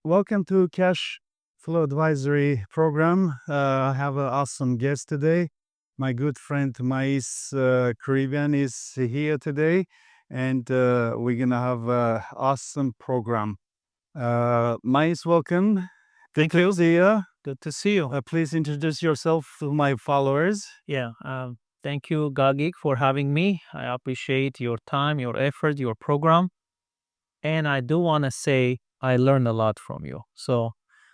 welcome to Cash Flow Advisory Program. I have an awesome guest today. My good friend Mais Caribbean is here today, and we're gonna have an awesome program. Mais, welcome. Thank you. Here. Good to see you. Please introduce yourself to my followers. Yeah. Thank you, Gagik, for having me. I appreciate your time, your effort, your program. And I do want to say I learned a lot from you. So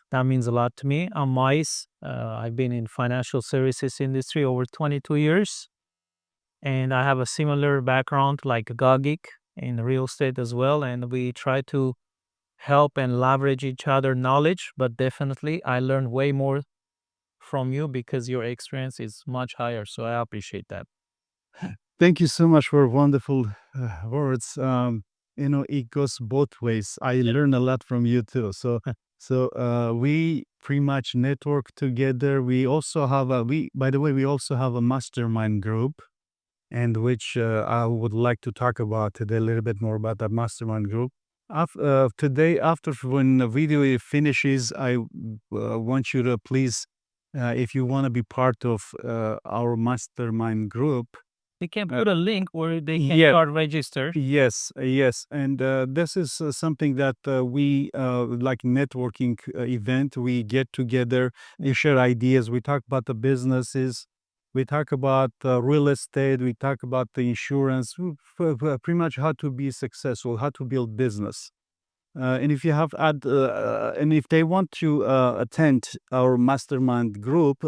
that means a lot to me. I'm Mais. I've been in financial services industry over 22 years. And I have a similar background like Gagik in real estate as well. And we try to help and leverage each other knowledge. But definitely I learned way more from you because your experience is much higher. So I appreciate that. Thank you so much for wonderful words. It goes both ways. I learn a lot from you too. So we pretty much network together. We also have by the way, we also have a mastermind group, and which I would like to talk about today a little bit more about that mastermind group. Today, after when the video finishes, I want you to please, if you want to be part of our mastermind group, They can put a link where they can start register. Yes. And this is something that we like networking event. We get together, we share ideas, we talk about the businesses, we talk about real estate, we talk about the insurance, pretty much how to be successful, how to build business. And if you have and if they want to attend our mastermind group,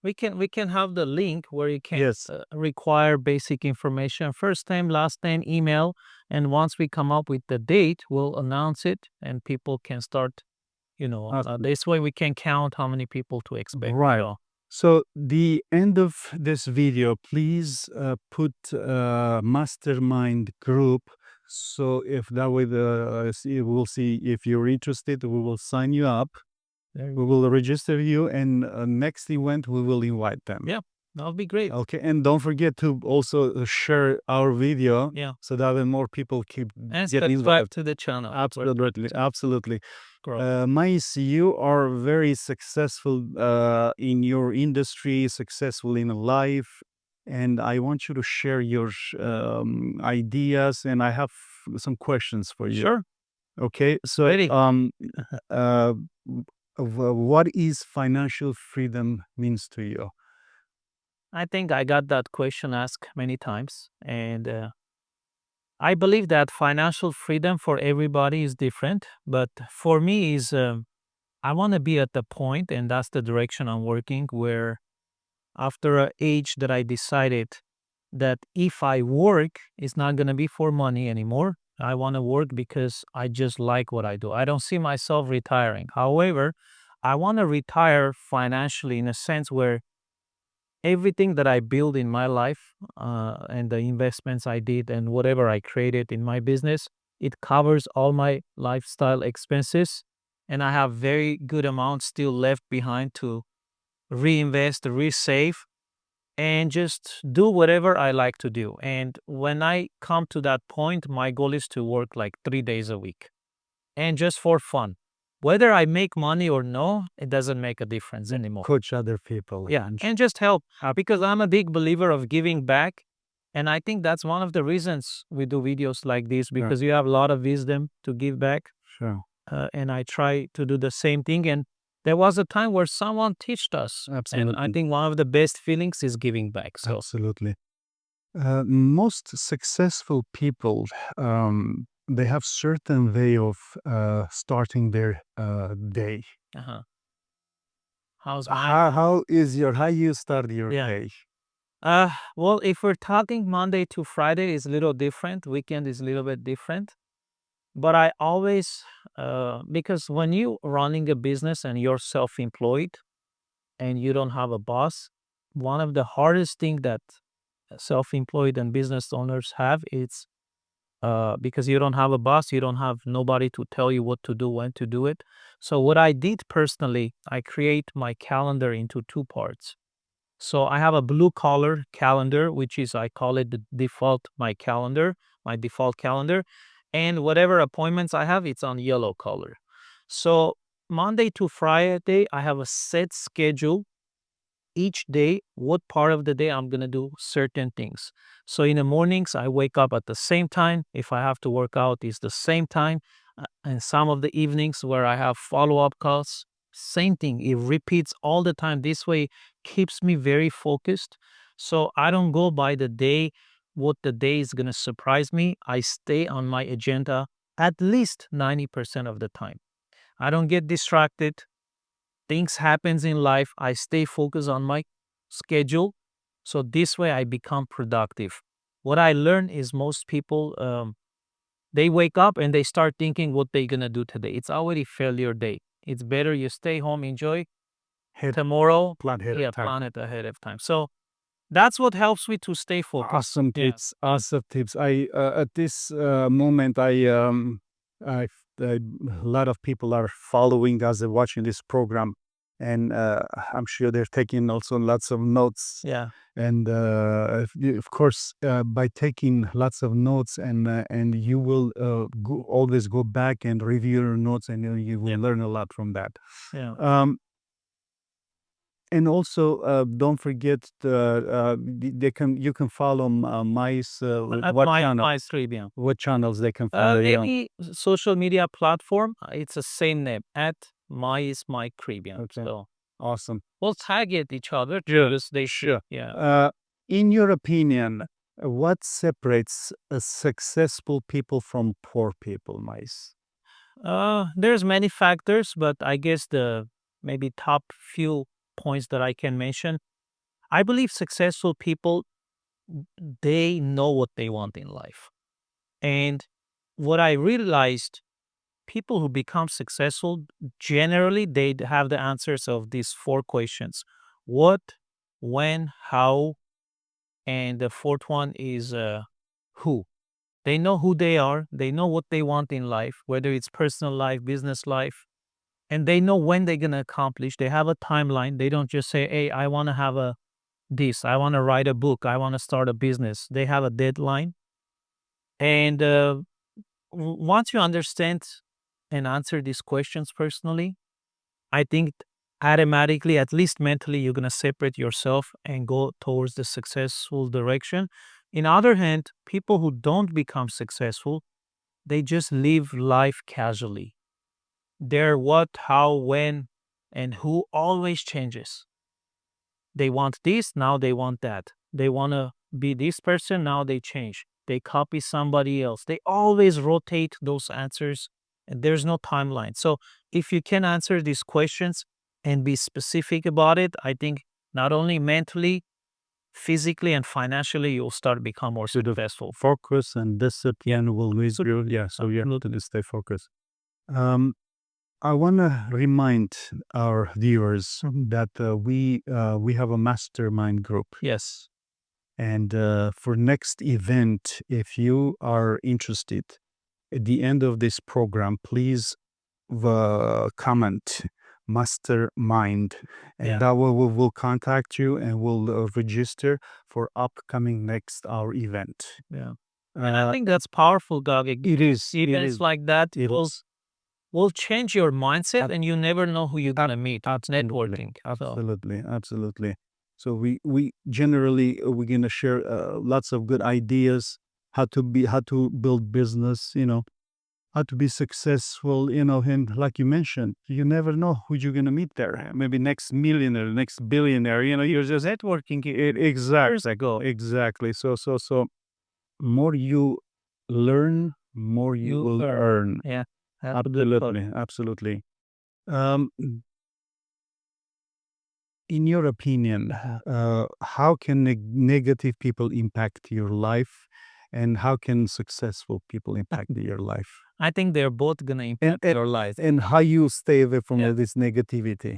We can have the link where you can yes, require basic information, first name, last name, email, and once we come up with the date, we'll announce it, and people can start. This way we can count how many people to expect. right. So the end of this video, please put mastermind group. So if that way we'll see if you're interested, we will sign you up. We will register you, and next event we will invite them. Yeah, that'll be great. Okay, and don't forget to also share our video. Yeah, so that way more people keep and getting subscribe to the channel. Absolutely. Mais, you are very successful in your industry, successful in life, and I want you to share your ideas. And I have some questions for you. Sure. Okay. So, Ready. What is financial freedom means to you? I think I got that question asked many times, and I believe that financial freedom for everybody is different, but for me is I want to be at the point, and that's the direction I'm working, where after an age that I decided that if I work, it's not going to be for money anymore. I want to work because I just like what I do. I don't see myself retiring. However, I want to retire financially in a sense where everything that I build in my life and the investments I did and whatever I created in my business, it covers all my lifestyle expenses. And I have very good amounts still left behind to reinvest, resave, and just do whatever I like to do. And when I come to that point, my goal is to work like 3 days a week and just for fun. Whether I make money or no, it doesn't make a difference anymore. Coach other people. Yeah, and just help because I'm a big believer of giving back. And I think that's one of the reasons we do videos like this because you have a lot of wisdom to give back. Sure. And I try to do the same thing. And there was a time where someone taught us. Absolutely. And I think one of the best feelings is giving back. So. Absolutely. Most successful people, they have certain way of starting their day. Uh-huh. How you start your day? Well, if we're talking Monday to Friday, is a little different. Weekend is a little bit different. But I always, because when you running a business and you're self-employed and you don't have a boss, one of the hardest thing that self-employed and business owners have is because you don't have a boss, you don't have nobody to tell you what to do, when to do it. So what I did personally, I create my calendar into two parts. So I have a blue collar calendar, which is, I call it the default, my default calendar. And whatever appointments I have, it's on yellow color. So Monday to Friday, I have a set schedule each day, what part of the day I'm going to do certain things. So in the mornings, I wake up at the same time. If I have to work out, it's the same time. And some of the evenings where I have follow up calls, same thing. It repeats all the time. This way keeps me very focused. So I don't go by the day, what the day is going to surprise me. I stay on my agenda at least 90% of the time. I don't get distracted. Things happens in life, I stay focused on my schedule. So this way I become productive. What I learned is most people, they wake up and they start thinking what they're gonna do today. It's already failure day. It's better you stay home, enjoy Head tomorrow. plan ahead Yeah, of time. plan it ahead of time. So that's what helps me to stay focused. Awesome Yeah. tips. Awesome tips. I at this moment, I, a lot of people are following us and watching this program, and I'm sure they're taking also lots of notes. Yeah. And of course, by taking lots of notes, and you will always go back and review your notes, and you will learn a lot from that. Yeah. And also, don't forget you can follow Mais. At What my channel? my stream, yeah. What channels they can follow you on? Any social media platform, it's the same name at my Caribbean. Okay, So awesome. we'll tag it each other. Sure, Just they sure. yeah. In your opinion, what separates a successful people from poor people, Mais? There's many factors, but I guess the maybe top few points that I can mention. I believe successful people, they know what they want in life. And what I realized, people who become successful, generally they have the answers of these four questions: what, when, how, and the fourth one is who. They know who they are, they know what they want in life, whether it's personal life, business life, and they know when they're going to accomplish. They have a timeline. They don't just say, hey, I want to have a this, I want to write a book, I want to start a business. They have a deadline. And once you understand and answer these questions personally, I think automatically, at least mentally, you're going to separate yourself and go towards the successful direction. In other hand, people who don't become successful, they just live life casually. Their what, how, when, and who always changes. They want this, now they want that. They want to be this person, now they change. They copy somebody else. They always rotate those answers, and there's no timeline. So, if you can answer these questions and be specific about it, I think not only mentally, physically, and financially, you'll start to become more successful. Focus and discipline will lead you. Yeah, so you have to stay focused. I want to remind our viewers that we have a mastermind group, Yes. and for next event, if you are interested, at the end of this program, please comment mastermind, and Yeah. that will we will contact you and we'll register for upcoming next our event. Yeah. And I think that's powerful, Gagik. It is. It Events is. like that It is. will change your mindset, Ab- and you never know who you're gonna meet. It's Absolutely. networking. So Absolutely. Absolutely. So we generally we're gonna share lots of good ideas how to build business. How to be successful. And like you mentioned, you never know who you're gonna meet there. Maybe next millionaire, next billionaire. You're just networking. Exactly. years ago, Exactly. So more you learn, more you you will earn. yeah, that's a good quote. Absolutely. Absolutely. Um, in your opinion, how can negative people impact your life, and how can successful people impact your life? I think they're both gonna impact your life. And how you stay away from Yeah. all this negativity?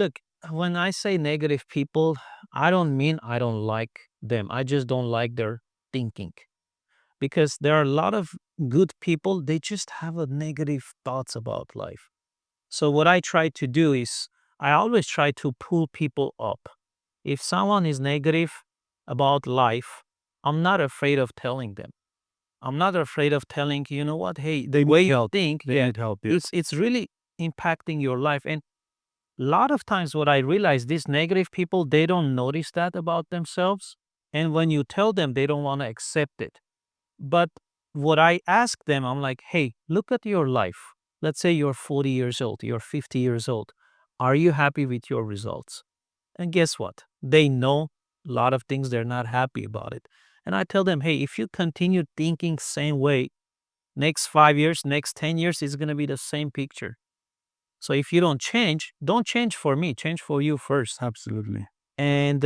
Look, when I say negative people, I don't mean I don't like them. I just don't like their thinking, because there are a lot of good people. They just have a negative thoughts about life. So what I try to do is I always try to pull people up. If someone is negative about life, I'm not afraid of telling them. I'm not afraid of telling, you know what, hey, the They way need you help. think, They yeah, need help. Yes. it's really impacting your life. And a lot of times what I realize, these negative people, they don't notice that about themselves. And when you tell them, they don't want to accept it. But what I ask them, I'm like, hey, look at your life. Let's say you're 40 years old, you're 50 years old. Are you happy with your results? And guess what? They know a lot of things they're not happy about it. And I tell them, hey, if you continue thinking same way, next 5 years, next 10 years is going to be the same picture. So if you don't change for me, change for you first. Absolutely. And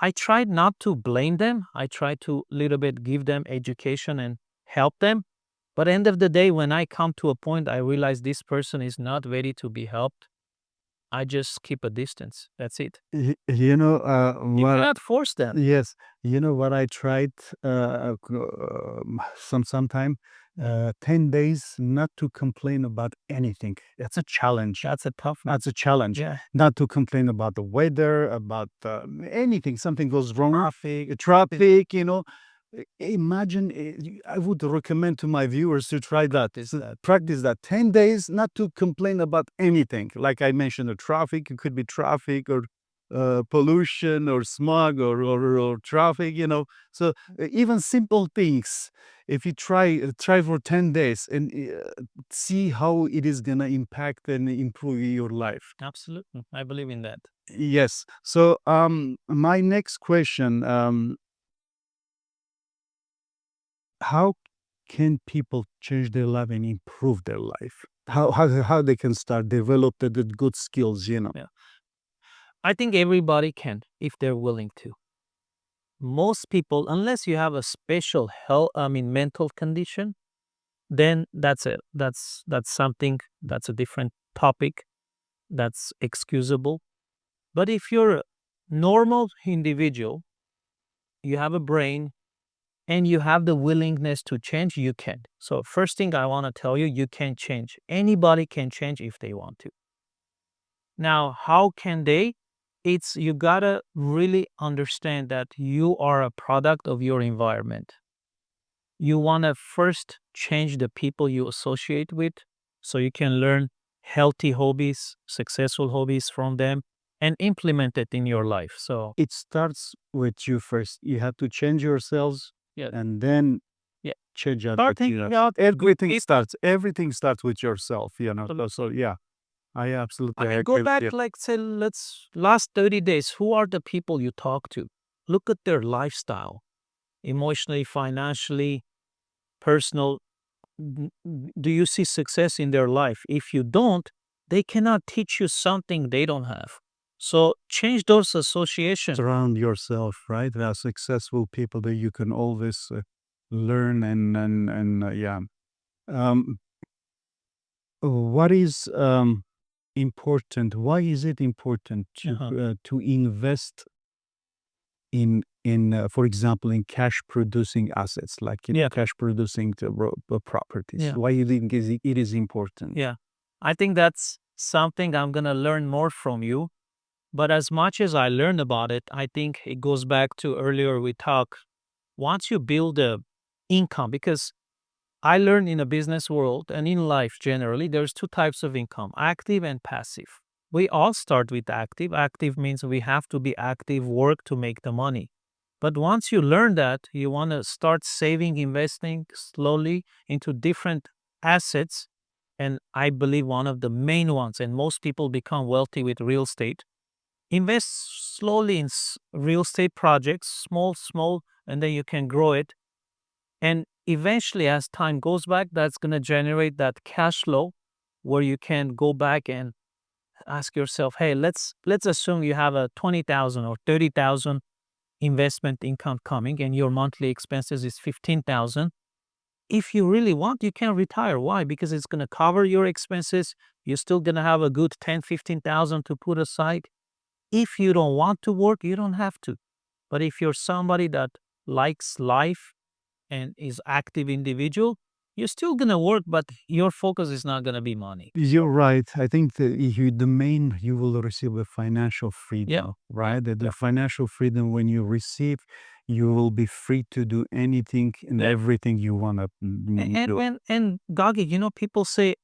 I tried not to blame them. I tried to little bit give them education and help them. But end of the day, when I come to a point, I realize this person is not ready to be helped. I just keep a distance. That's it. You know, You what cannot force them. yes, you know what I tried sometime 10 days not to complain about anything. That's a challenge. That's a tough one. That's a challenge. Yeah. Not to complain about the weather, about anything. Something goes wrong. Traffic. Imagine. I would recommend to my viewers to try that. Practice that 10 days, not to complain about anything. Like I mentioned, the traffic. It could be traffic or pollution or smog or traffic. So even simple things. If you try for 10 days and see how it is gonna impact and improve your life. Absolutely. I believe in that. Yes. So my next question, how can people change their life and improve their life? How they can start develop the good skills. Yeah. I think everybody can if they're willing to. Most people, unless you have a special mental condition, then that's it. That's something that's a different topic. That's excusable. But if you're a normal individual, you have a brain and you have the willingness to change, you can. So first thing I want to tell you, you can change. Anybody can change if they want to. Now, how can they? It's you gotta really understand that you are a product of your environment. You wanna first change the people you associate with so you can learn healthy hobbies, successful hobbies from them and implement it in your life. So It starts with you first. You have to change yourselves, yeah, and then yeah. change Start everything thinking else. out Everything starts with yourself. So yeah, I absolutely go agree with back you. like say let's last 30 days. Who are the people you talk to? Look at their lifestyle, emotionally, financially, personal. Do you see success in their life? If you don't, they cannot teach you something they don't have. So change those associations. Surround yourself, right? There are successful people that you can always learn and yeah. Um, what is important? Why is it important to invest in for example in cash producing assets like Yeah. cash producing properties? Yeah. Why you think it is important? Yeah. I think that's something I'm going to learn more from you. But as much as I learned about it, I think it goes back to earlier we talked. Once you build a income, because I learned in the business world and in life generally, there's two types of income, active and passive. We all start with active. Active means we have to be active, work to make the money. But once you learn that, you want to start saving, investing slowly into different assets. And I believe one of the main ones, and most people become wealthy with real estate, invest slowly in real estate projects, small, and then you can grow it. And eventually, as time goes back, that's going to generate that cash flow where you can go back and ask yourself, hey, let's assume you have a 20,000 or 30,000 investment income coming and your monthly expenses is 15,000. If you really want, you can retire. Why? Because it's going to cover your expenses. You're still going to have a good 10, 15,000 to put aside. If you don't want to work, you don't have to. But if you're somebody that likes life and is active individual, you're still going to work, but your focus is not going to be money. You're right. I think the main you will receive a financial freedom, Yeah. right? The financial freedom when you receive, you will be free to do anything and everything you want to do. And Gagik, people say,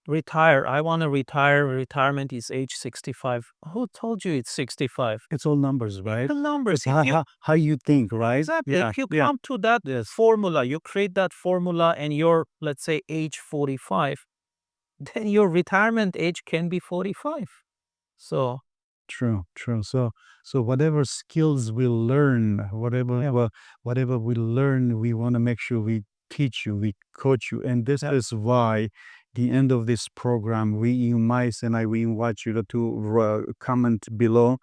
retire. I want to retire. Retirement is age 65. Who told you it's 65? It's all numbers, right? The numbers. It's how you think, right? Exactly. Yeah, If you yeah. come to that formula, you create that formula and you're, let's say, age 45, then your retirement age can be 45. So, True, true. So whatever skills we learn, whatever we learn, we want to make sure we teach you, we coach you, and this yeah, is why the end of this program, Mais and I, we invite you to comment below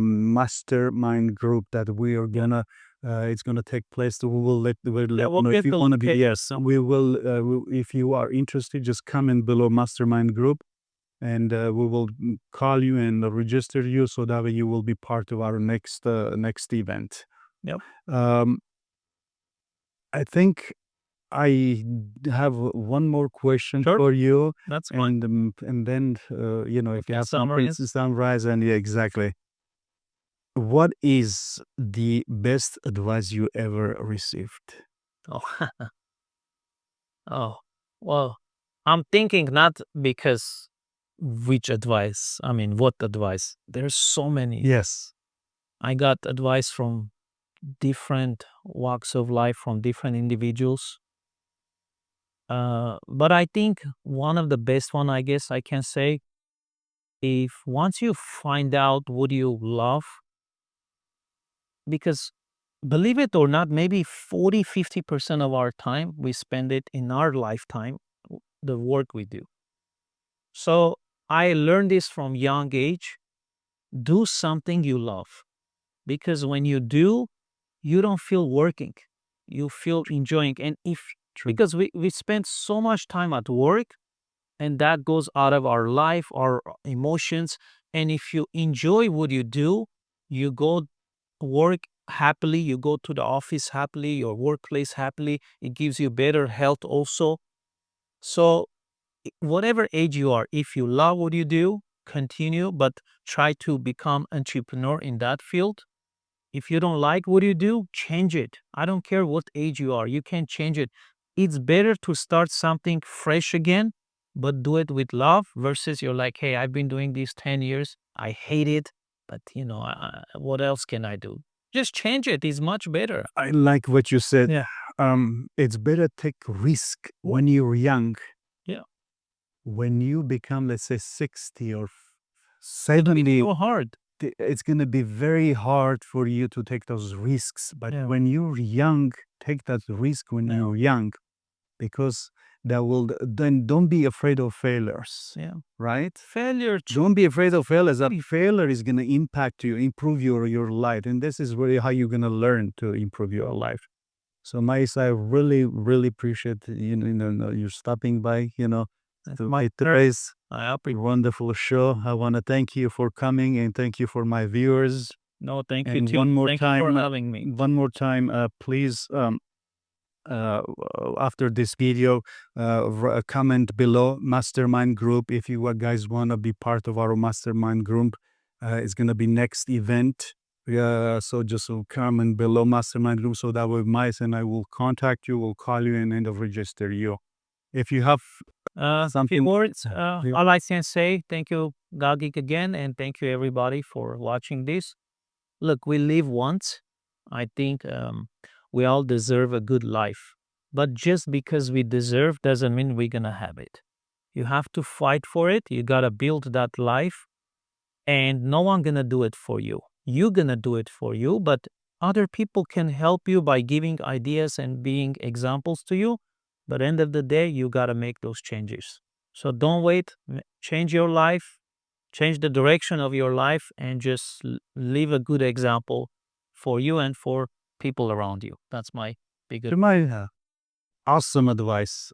mastermind group that we are gonna. It's gonna take place. We will we'll let you we'll know if get you the want to be. location. Yes, we will. If you are interested, just comment below mastermind group and we will call you and register you so that way you will be part of our next event. Yep. Um, I think I have one more question Sure. for you, That's fine. and then if you Okay, have something summarize. to summarize, and yeah, exactly. What is the best advice you ever received? Oh, oh, well, I'm thinking not because which advice, I mean, what advice? There's so many. Yes. I got advice from different walks of life, from different individuals. But I think one of the best one, I guess I can say, if once you find out what you love, because believe it or not, maybe 40-50% of our time, we spend it in our lifetime, the work we do. So I learned this from young age. Do something you love, because when you do, you don't feel working. You feel enjoying. And if, True. because we spend so much time at work and that goes out of our life, our emotions. And if you enjoy what you do, you go work happily, you go to the office happily, your workplace happily. It gives you better health also. So whatever age you are, if you love what you do, continue, but try to become entrepreneur in that field. If you don't like what you do, change it. I don't care what age you are, you can change it. It's better to start something fresh again, but do it with love versus you're like, hey, I've been doing this 10 years. I hate it, but what else can I do? Just change it. It's much better. I like what you said. Yeah. It's better take risk when you're young. Yeah. When you become, let's say, 60 or It'll be 70, so hard. it's going to be very hard for you to take those risks. But Yeah. when you're young, take that risk when Yeah. you're young, because that will then don't be afraid of failures, Yeah. right? Failure. Don't be afraid of failures. That failure is going to impact you, improve your life, and this is really how you're going to learn to improve your life. So, Mais, I really, really appreciate you stopping by. To my today's wonderful show. I want to thank you for coming and thank you for my viewers. No, thank you And too. one more Thank you time, for having me. please, uh, after this video, comment below Mastermind Group if you guys want to be part of our Mastermind Group. It's gonna be next event. Yeah, so just comment below Mastermind Group so that way Mais and I will contact you, will call you, and end of register you. If you have Few something, words. yeah. All I can say, thank you, Gagik, again, and thank you everybody for watching this. Look, we live once. I think we all deserve a good life, but just because we deserve doesn't mean we're gonna have it. You have to fight for it. You gotta build that life, and no one gonna do it for you. You're gonna do it for you, but other people can help you by giving ideas and being examples to you. But end of the day, you gotta make those changes. So don't wait. Change your life, change the direction of your life, and just leave a good example for you and for people around you. That's my big To my awesome advice,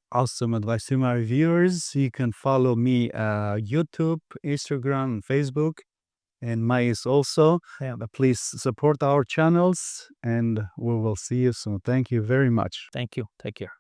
to my viewers. You can follow me YouTube, Instagram, Facebook, and Mais also. Yeah. Please support our channels, and we will see you soon. Thank you very much. Thank you. Take care.